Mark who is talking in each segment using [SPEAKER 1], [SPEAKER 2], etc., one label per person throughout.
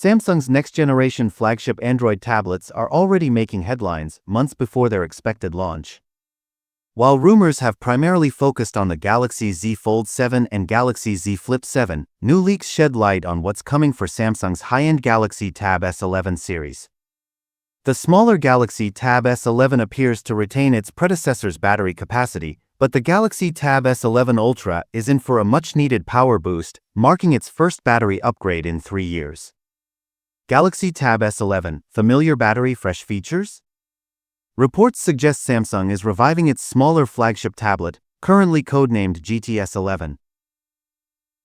[SPEAKER 1] Samsung's next-generation flagship Android tablets are already making headlines months before their expected launch. While rumors have primarily focused on the Galaxy Z Fold 7 and Galaxy Z Flip 7, new leaks shed light on what's coming for Samsung's high-end Galaxy Tab S11 series. The smaller Galaxy Tab S11 appears to retain its predecessor's battery capacity, but the Galaxy Tab S11 Ultra is in for a much-needed power boost, marking its first battery upgrade in 3 years. Galaxy Tab S11, familiar battery, fresh features? Reports suggest Samsung is reviving its smaller flagship tablet, currently codenamed GT-S11.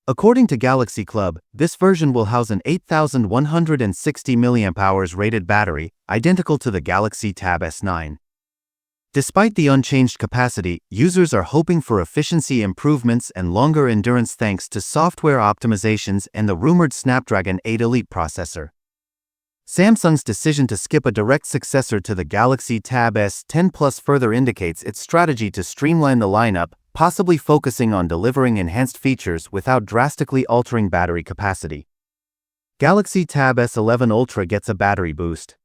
[SPEAKER 1] According to Galaxy Club, this version will house an 8,160 mAh rated battery, identical to the Galaxy Tab S9. Despite the unchanged capacity, users are hoping for efficiency improvements and longer endurance thanks to software optimizations and the rumored Snapdragon 8 Elite processor. Samsung's decision to skip a direct successor to the Galaxy Tab S10 Plus further indicates its strategy to streamline the lineup, possibly focusing on delivering enhanced features without drastically altering battery capacity. Galaxy Tab S11 Ultra gets a battery boost.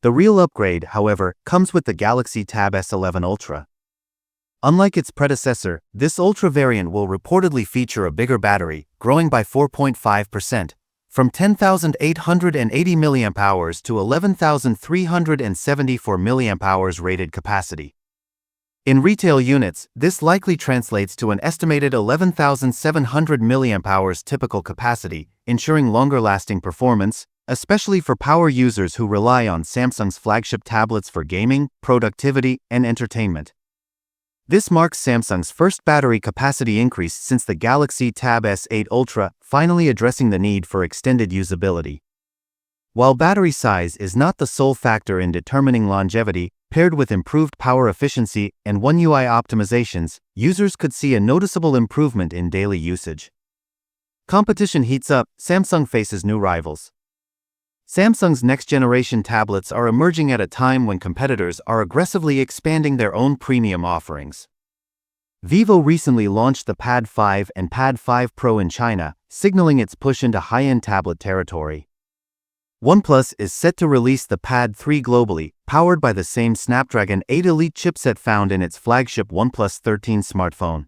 [SPEAKER 1] The real upgrade, however, comes with the Galaxy Tab S11 Ultra. Unlike its predecessor, this Ultra variant will reportedly feature a bigger battery, growing by 4.5%. From 10,880 mAh to 11,374 mAh rated capacity. In retail units, this likely translates to an estimated 11,700 mAh typical capacity, ensuring longer-lasting performance, especially for power users who rely on Samsung's flagship tablets for gaming, productivity, and entertainment. This marks Samsung's first battery capacity increase since the Galaxy Tab S8 Ultra, finally addressing the need for extended usability. While battery size is not the sole factor in determining longevity, paired with improved power efficiency and One UI optimizations, users could see a noticeable improvement in daily usage. Competition heats up, Samsung faces new rivals. Samsung's next-generation tablets are emerging at a time when competitors are aggressively expanding their own premium offerings. Vivo recently launched the Pad 5 and Pad 5 Pro in China, signaling its push into high-end tablet territory. OnePlus is set to release the Pad 3 globally, powered by the same Snapdragon 8 Elite chipset found in its flagship OnePlus 13 smartphone.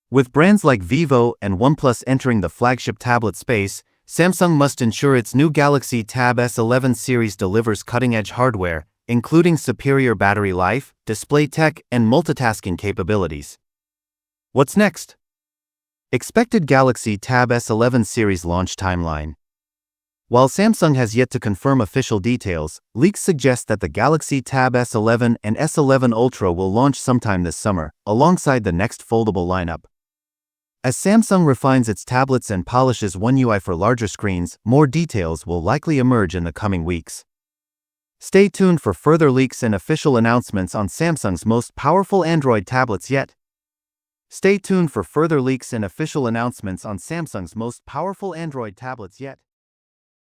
[SPEAKER 1] With brands like Vivo and OnePlus entering the flagship tablet space, Samsung must ensure its new Galaxy Tab S11 series delivers cutting-edge hardware, including superior battery life, display tech, and multitasking capabilities. What's next? Expected Galaxy Tab S11 series launch timeline. While Samsung has yet to confirm official details, leaks suggest that the Galaxy Tab S11 and S11 Ultra will launch sometime this summer, alongside the next foldable lineup. As Samsung refines its tablets and polishes One UI for larger screens, more details will likely emerge in the coming weeks. Stay tuned for further leaks and official announcements on Samsung's most powerful Android tablets yet. Stay tuned for further leaks and official announcements on Samsung's most powerful Android tablets yet.